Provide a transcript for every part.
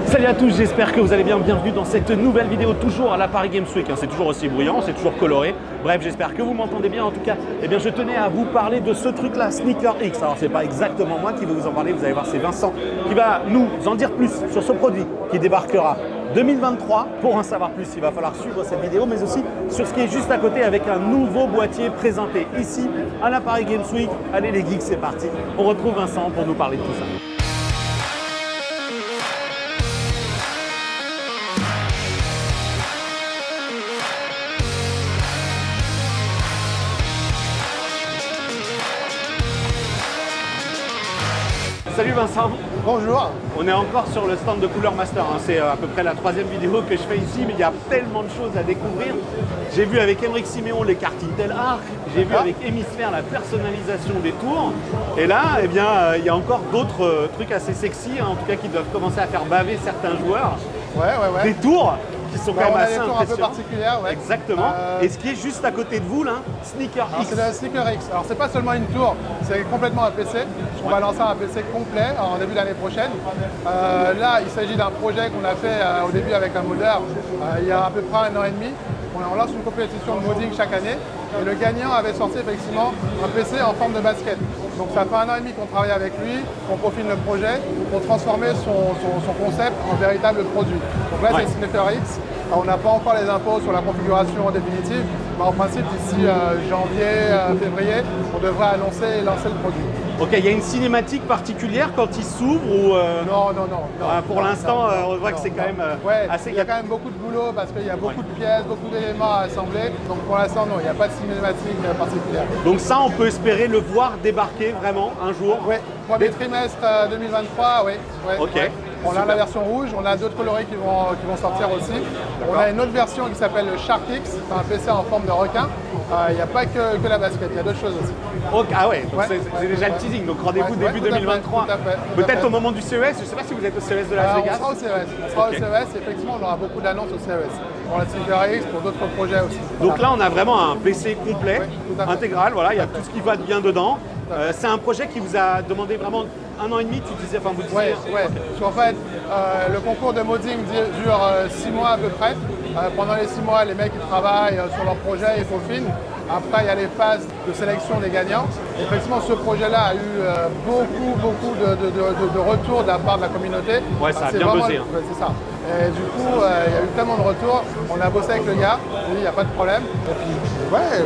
Salut à tous, j'espère que vous allez bien. Bienvenue dans cette nouvelle vidéo, toujours à la Paris Games Week. C'est toujours aussi bruyant, c'est toujours coloré. Bref, j'espère que vous m'entendez bien. En tout cas, je tenais à vous parler de ce truc-là, Sneaker X. Alors, c'est pas exactement moi qui vais vous en parler. Vous allez voir, c'est Vincent qui va nous en dire plus sur ce produit qui débarquera 2023. Pour en savoir plus, il va falloir suivre cette vidéo, mais aussi sur ce qui est juste à côté avec un nouveau boîtier présenté ici à la Paris Games Week. Allez les geeks, c'est parti. On retrouve Vincent pour nous parler de tout ça. Salut Vincent. Bonjour. On est encore sur le stand de Cooler Master. C'est à peu près la troisième vidéo que je fais ici, mais il y a tellement de choses à découvrir. J'ai vu avec Aymeric Siméon les cartes Intel Arc. J'ai vu avec Hémisphère la personnalisation des tours. Et là, il y a encore d'autres trucs assez sexy, en tout cas qui doivent commencer à faire baver certains joueurs. Ouais. Des tours qui sont quand même assez impressionnants. Un peu impressionnants. particulière, ouais. Exactement. Et ce qui est juste à côté de vous, là, Sneaker X. C'est la Sneaker X. Alors, c'est pas seulement une tour, c'est complètement un PC. On va lancer un PC complet en début d'année prochaine. Là, il s'agit d'un projet qu'on a fait au début avec un modeur il y a à peu près 1 an et demi. On lance une compétition de modding chaque année et le gagnant avait sorti effectivement un PC en forme de basket. Donc ça fait 1 an et demi qu'on travaille avec lui, qu'on profile le projet pour transformer son concept en véritable produit. Donc là, c'est Sneaker X. On n'a pas encore les infos sur la configuration définitive, mais en principe, d'ici janvier, février, on devrait lancer le produit. Ok, il y a une cinématique particulière quand il s'ouvre ou Non. pour l'instant, on voit que c'est quand même assez... Il y a quand même beaucoup de boulot parce qu'il y a beaucoup de pièces, beaucoup d'éléments à assembler. Donc pour l'instant, non, il n'y a pas de cinématique particulière. Donc ça, on peut espérer le voir débarquer vraiment un jour. Oui, premier trimestre 2023, oui. Ok. On a la version rouge, on a d'autres coloris qui vont sortir aussi. On a une autre version qui s'appelle le Shark X, c'est un PC en forme de requin. Il n'y a pas que la basket, il y a d'autres choses aussi. Okay, ah ouais, donc c'est déjà le teasing, donc rendez-vous début 2023. Peut-être au moment du CES, je ne sais pas si vous êtes au CES de Las Vegas. On sera au CES, effectivement on aura beaucoup d'annonces au CES. Pour la Sneaker X, pour d'autres projets aussi. Donc là on a vraiment un PC complet, intégral, voilà, il y a tout ce qui va bien dedans. C'est un projet qui vous a demandé vraiment 1 an et demi, tu disais, enfin vous disiez. Oui. Parce qu'en fait, le concours de modding dure 6 mois à peu près. Pendant les 6 mois, les mecs ils travaillent sur leur projet, ils peaufinent. Après, il y a les phases de sélection des gagnants. Effectivement, ce projet-là a eu beaucoup de retours de la part de la communauté. Ouais, ça a bien buzzé. C'est ça. Et du coup, il y a eu tellement de retours. On a bossé avec le gars, il n'y a pas de problème. Et puis,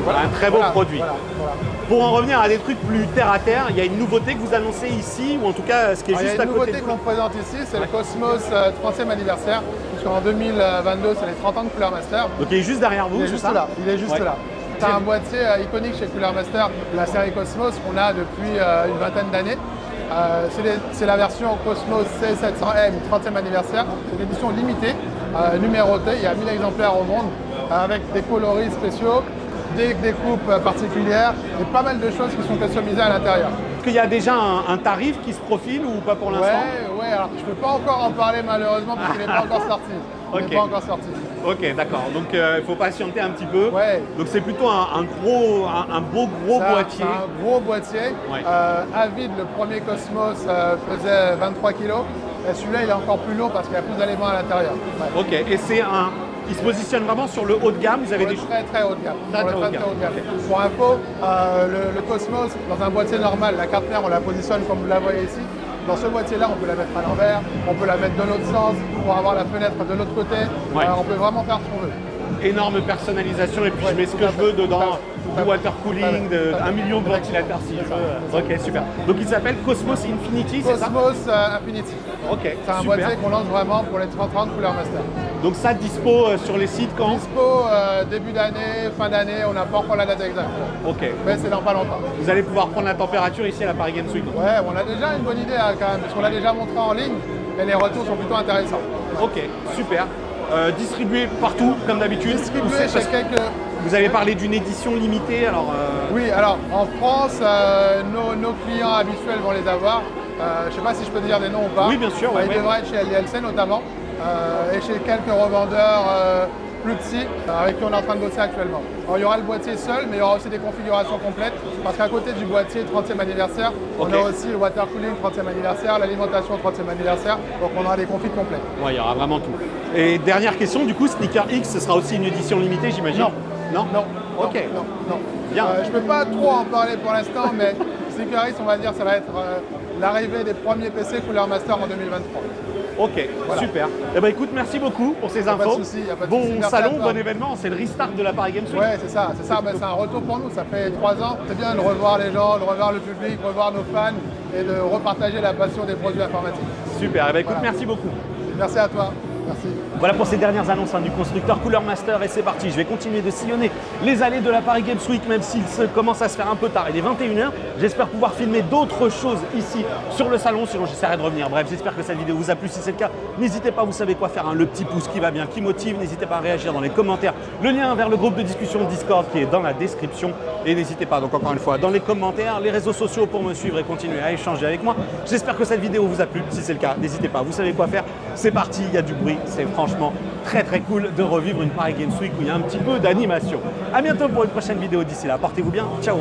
voilà. Un très beau produit. Voilà. Pour en revenir à des trucs plus terre à terre, il y a une nouveauté que vous annoncez ici, ou en tout cas ce qui est juste à côté. Il y a une nouveauté qu'on présente ici, c'est le Cosmos 30e anniversaire. Puisqu'en 2022, c'est les 30 ans de Cooler Master. Donc il est juste derrière vous, il est juste là. C'est un boîtier iconique chez Cooler Master, la série Cosmos qu'on a depuis une vingtaine d'années. C'est la version Cosmos C700M 30e anniversaire. C'est une édition limitée, numérotée. Il y a 1000 exemplaires au monde avec des coloris spéciaux, des découpes particulières et pas mal de choses qui sont customisées à l'intérieur. Est-ce qu'il y a déjà un tarif qui se profile ou pas pour l'instant? Ouais, alors je ne peux pas encore en parler malheureusement parce qu'il n'est pas encore sorti. Il n'est pas encore sorti. Ok, d'accord. Donc il faut patienter un petit peu. Ouais. Donc c'est plutôt un beau boîtier. C'est un gros boîtier. Avide, le premier Cosmos faisait 23 kg. Et celui-là, il est encore plus lourd parce qu'il y a plus d'éléments à l'intérieur. Ouais. Ok, et il se positionne vraiment sur le haut de gamme. Vous avez des très haut de gamme. Très haut de gamme. Okay. Pour info, le Cosmos, dans un boîtier normal, la carte mère, on la positionne comme vous la voyez ici. Dans ce boîtier-là, on peut la mettre à l'envers, on peut la mettre de l'autre sens pour avoir la fenêtre de l'autre côté. On peut vraiment faire ce qu'on veut. Énorme personnalisation et puis je mets ce que je veux dedans, du water cooling, 1 million de ventilateurs si je veux. Ok, super. Donc il s'appelle Cosmos Infinity, c'est ça? Cosmos Infinity. Ok, c'est un boîtier qu'on lance vraiment pour les 30 ans de Cooler Master. Donc ça, dispo sur les sites quand? Dispo début d'année, fin d'année, on n'a pas encore la date exacte. Ok. Mais c'est dans pas longtemps. Vous allez pouvoir prendre la température ici à la Paris Games Week. Ouais, on a déjà une bonne idée quand même, parce qu'on l'a déjà montré en ligne, et les retours sont plutôt intéressants. Ok, super. Distribué partout, comme d'habitude. Distribué chez quelques... Vous avez parlé d'une édition limitée, alors... Oui, alors en France, nos clients habituels vont les avoir. Je ne sais pas si je peux dire des noms ou pas. Oui, bien sûr. Ils devraient être chez LDLC notamment, et chez quelques revendeurs plus petit avec qui on est en train de bosser actuellement. Alors, il y aura le boîtier seul, mais il y aura aussi des configurations complètes parce qu'à côté du boîtier 30e anniversaire, on a aussi le water cooling 30e anniversaire, l'alimentation 30e anniversaire, donc on aura des configs complets. Ouais, il y aura vraiment tout. Et dernière question, du coup, Sneaker X, ce sera aussi une édition limitée, j'imagine? Non. Ok. Non. Bien. Je ne peux pas trop en parler pour l'instant, mais Sneaker X, on va dire, ça va être l'arrivée des premiers PC Cooler Master en 2023. Ok, voilà. Super. Eh ben écoute, merci beaucoup pour ces infos. Pas de souci, bon salon, bon événement, c'est le restart de la Paris Games Week. Ouais, c'est ça. Ben, c'est un retour pour nous. Ça fait 3 ans. C'est bien de revoir les gens, de revoir le public, de revoir nos fans et de repartager la passion des produits informatiques. Super. Eh ben écoute, merci beaucoup. Merci à toi. Merci. Voilà pour ces dernières annonces du constructeur Cooler Master et c'est parti. Je vais continuer de sillonner les allées de la Paris Games Week même s'il commence à se faire un peu tard. Il est 21h. J'espère pouvoir filmer d'autres choses ici sur le salon, sinon j'essaierai de revenir. Bref, j'espère que cette vidéo vous a plu. Si c'est le cas, n'hésitez pas, vous savez quoi faire, le petit pouce qui va bien, qui motive. N'hésitez pas à réagir dans les commentaires. Le lien vers le groupe de discussion Discord qui est dans la description. Et n'hésitez pas, donc encore une fois, dans les commentaires, les réseaux sociaux pour me suivre et continuer à échanger avec moi. J'espère que cette vidéo vous a plu. Si c'est le cas, n'hésitez pas, vous savez quoi faire. C'est parti, il y a du bruit, c'est franchement très cool de revivre une Paris Games Week où il y a un petit peu d'animation. A bientôt pour une prochaine vidéo. D'ici là, portez-vous bien. Ciao.